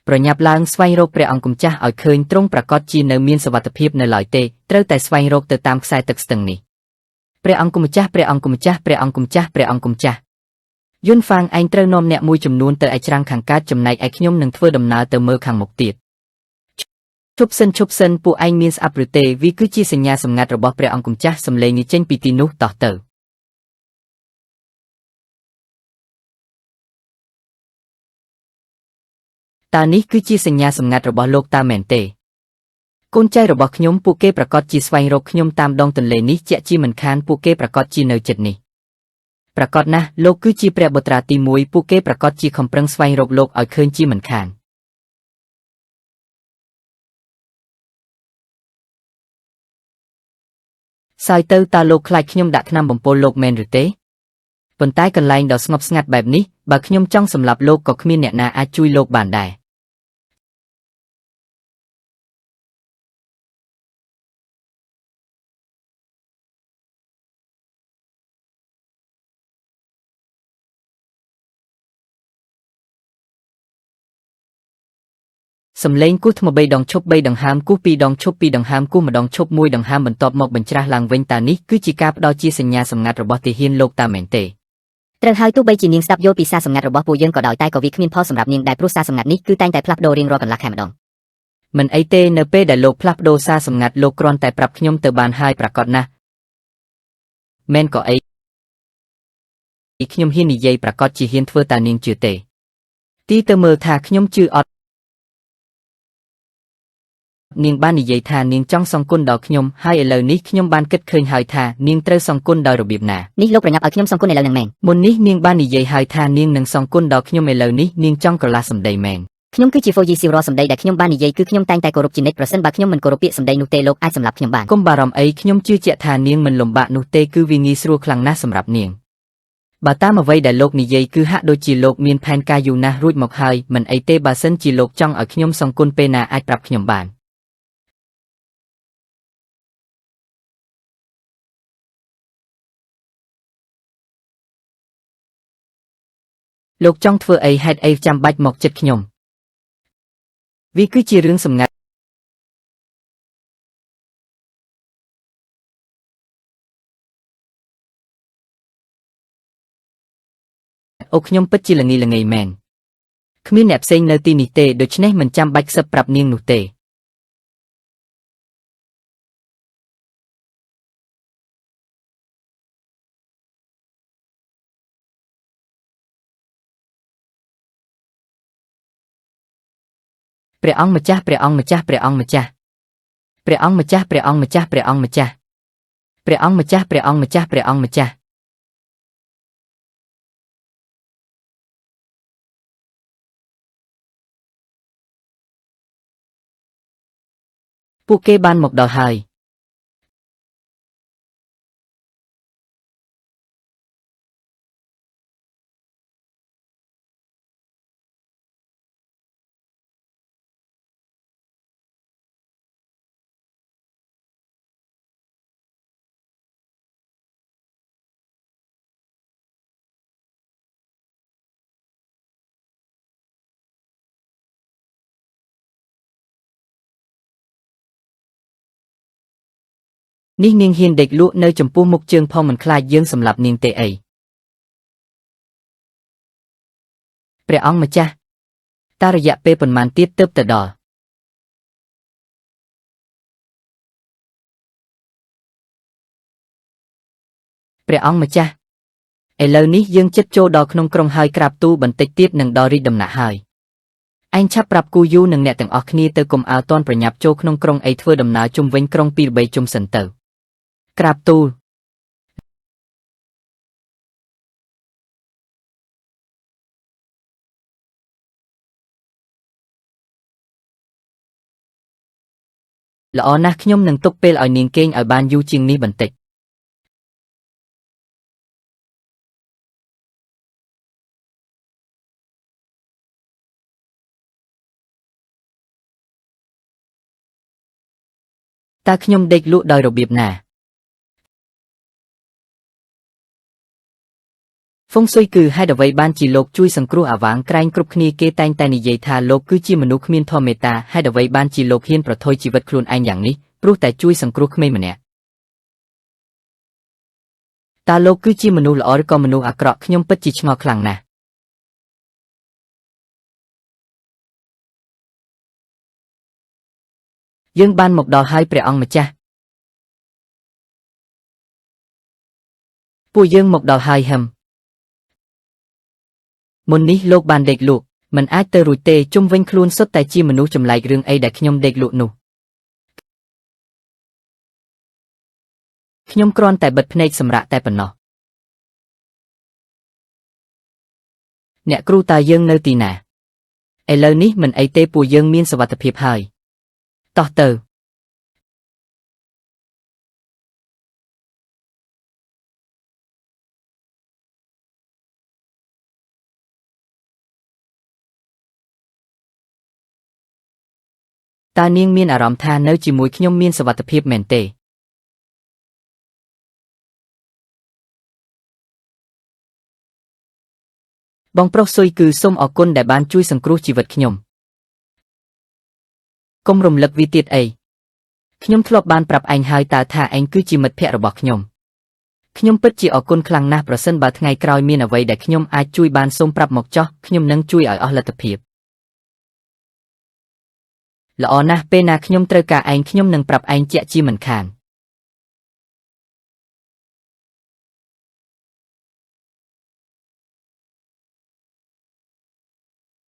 ប្រញាប់ឡើងស្វែងរកព្រះអង្គម្ចាស់ឲ្យឃើញទ្រង់ប្រកាសជានៅមានសុវត្ថិភាពនៅឡើយទេត្រូវតែស្វែងរកទៅតាមខ្សែទឹកស្ទឹងនេះព្រះអង្គម្ចាស់ព្រះអង្គម្ចាស់ព្រះអង្គម្ចាស់ព្រះអង្គម្ចាស់យួនហ្វាងឯងត្រូវនាំអ្នកមួយចំនួនទៅឯច្រាំងខាងកើតចំណែកឯខ្ញុំនឹងធ្វើដំណើរទៅមើលខាងមុខទៀតឈប់សិនពួកឯងមានស្អប់ឬទេវាគឺជាសញ្ញាសម្ងាត់របស់ព្រះអង្គម្ចាស់សំឡេងនេះចេញពីទីនោះតោះទៅតើនេះគឺជាសញ្ញាសម្ងាត់របស់លោកតាមែនទេកូនចៅរបស់ខ្ញុំពួកគេប្រកាសជាស្វែងរកខ្ញុំតាមដងទន្លេនេះជាក់ជាមិនខានពួកគេប្រកាសជានៅជិតនេះប្រកាសណាស់លោកគឺជាព្រះបុត្រាទី1ពួកគេប្រកាសជាខំប្រឹងស្វែងរកលោកឲ្យឃើញជាមិនខានសើយទៅតើលោកខ្លាចខ្ញុំដាក់ថ្នាំបំពុលលោកមែនឬទេប៉ុន្តែកន្លែងដ៏ស្ងប់ស្ងាត់បែបនេះបើខ្ញុំចង់សម្លាប់លោកក៏គ្មានអ្នកណាអាចជួយលោកបានដែរសំឡេងគោះថ្ម3ដងឈប់3ដង្ហើមគោះ2ដងឈប់2ដង្ហើមគោះម្ដងឈប់1ដង្ហើមបន្ទាប់មកបញ្ច្រាស់ឡើងវិញតើនេះគឺជាការផ្ដល់ជាសញ្ញាសម្ងាត់របស់ទាហានលោកតាមែនទេត្រូវហើយទោះបីជានាងស្ដាប់យល់ពីសារសម្ងាត់របស់ពួកយើងក៏ដោយតែក៏វាគ្មានផលសម្រាប់នាងដែរព្រោះសារសម្ងាត់នេះគឺតែងតែផ្លាស់ប្ដូររៀងរាល់កន្លះខែម្ដងមិនអីទេនៅពេលដែលលោកផ្លាស់ប្ដូរសារសម្ងាត់លោកគ្រាន់តែប្រាប់ខ្ញុំទៅបានហើយប្រកាសណាស់មែនក៏អីខ្ញុំហ៊ាននិយាយប្រកាសជាហ៊ានធ្វើតើនាងជឿទេទីទៅមើលថាខ្ញុំជឿអត់នាងបាននិយាយថានាងចង់សងគុណដល់ខ្ញុំហើយឥឡូវនេះខ្ញុំបានគិតឃើញហើយថានាងត្រូវសងគុណដោយរបៀបណានេះលោកប្រញាប់ឲ្យខ្ញុំសងគុណឥឡូវនឹងមែនមុននេះនាងបាននិយាយហើយថានាងនឹងសងគុណដល់ខ្ញុំឥឡូវនេះនាងចង់ក្រឡាសម្ដីមែនខ្ញុំគឺជាហ្វូយីស៊ីវរ៉សម្ដីដែលខ្ញុំបាននិយាយគឺខ្ញុំតែងតែគោរពជានិច្ចប្រសិនបើខ្ញុំមិនគោរពពាក្យសម្ដីនោះទេលោកអាចសម្លាប់ខ្ញុំបានកុំបារម្ភអីខ្ញុំជឿជាក់ថានាងមិនលំបាកនោះទេគឺវាងាយស្រួលខ្លាំងណាស់សម្រាប់នាងបើតាមអ្វីដែលលោកនិយាយគឺហាក់ដូចជាលោកមានផែនការយូរណាស់រួចមកហើយមិនអីទេបើសិនជាលោកចង់ឲ្យខ្ញុំសងគុណពេលណាអាចប្រាប់ខ្ញុំបានលោកចង់ធ្វើអីហេតុអីចាំបាច់មកចិត្តខ្ញុំវាគឺជារឿងសម្ងាត់អូខ្ញុំពិតជាល្ងីមែនគ្មានអ្នកផ្សេងនៅទីនេះទេដូច្នេះមិនចាំបាច់ខ្សឹបប្រាប់នាងនោះទេព្រះអង្គម្ចាស់ព្រះអង្គម្ចាស់ព្រះអង្គម្ចាស់ព្រះអង្គម្ចាស់ព្រះអង្គម្ចាស់ព្រះអង្គម្ចាស់ព្រះអង្គម្ចាស់ព្រះអង្គម្ចាស់ព្រះអង្គម្ចាស់ពួកគេបានមកដល់ហើយនេះនាងហ៊ានដេកលក់នៅចំពោះមុខជើងផងមិនខ្លាចយើងសម្លាប់នាងទេអីព្រះអង្គម្ចាស់តើរយៈពេលប៉ុន្មានទៀតទើបទៅដល់ព្រះអង្គម្ចាស់ឥឡូវនេះយើងជិតចូលដល់ក្នុងក្រុងហើយក្រាបទូលបន្តិចទៀតនឹងដល់រាជដំណាក់ហើយឯងឆាប់ប្រាប់គូយូនិងអ្នកទាំងអស់គ្នាទៅកុំអាលទាន់ប្រញាប់ចូលក្នុងក្រុងអីធ្វើដំណើរជុំវិញក្រុងពីរបីជុំសិនទៅក្រាបទូលល្អណាស់ខ្ញុំនឹងទុកពេលឲ្យនាងគេងឲ្យបានយូរជាងនេះបន្តិចតើខ្ញុំដេកលក់ដោយរបៀបណា ហ្វុងស៊ុយគឺហេតុអ្វីបានជាលោកជួយសង្គ្រោះអាវ៉ាងក្រែងគ្រប់គ្នាគេតែងតែនិយាយថាលោកគឺជាមនុស្សគ្មានធម៌មេត្តាហេតុអ្វីបានជាលោកហ៊ានប្រថុយជីវិតខ្លួនឯងយ៉ាងនេះព្រោះតែជួយសង្គ្រោះក្មេងម្នាក់តើលោកគឺជាមនុស្សល្អឬក៏មនុស្សអាក្រក់ខ្ញុំពិតជាឆ្ងល់ខ្លាំងណាស់យើងបានមកដល់ហើយព្រះអង្គម្ចាស់ពួកយើងមកដល់ហើយហឹមមុននេះលោកបានដេកលក់មិនអាចទៅរួចទេជុំវិញខ្លួនសុទ្ធតែជាមនុស្សចម្លែករឿងអីដែលខ្ញុំដេកលក់នោះខ្ញុំគ្រាន់តែបិទភ្នែកសម្រាកតែប៉ុណ្ណោះអ្នកគ្រូតើយើងនៅទីណាឥឡូវនេះមិនអីទេពួកយើងមានសុវត្ថិភាពហើយតោះទៅតើនាងមានអារម្មណ៍ថានៅជាមួយខ្ញុំមានសុវត្ថិភាពមែនទេបងប្រុសស៊ុយគឺសូមអរគុណដែលបានជួយសង្គ្រោះជីវិតខ្ញុំកុំរំលឹកវាទៀតអីខ្ញុំធ្លាប់បានប្រាប់ឯងហើយតើថាឯងគឺជាមិត្តភក្តិរបស់ខ្ញុំពិតជាអរគុណខ្លាំងណាស់ប្រសិនបើថ្ងៃក្រោយមានអ្វីដែលខ្ញុំអាចជួយបានសូមប្រាប់មកចុះខ្ញុំនឹងជួយឲ្យអស់លទ្ធភាពល្អណាស់ពេលណាខ្ញុំត្រូវការឯងខ្ញុំនឹងប្រាប់ឯងជាក់ជាមិនខាន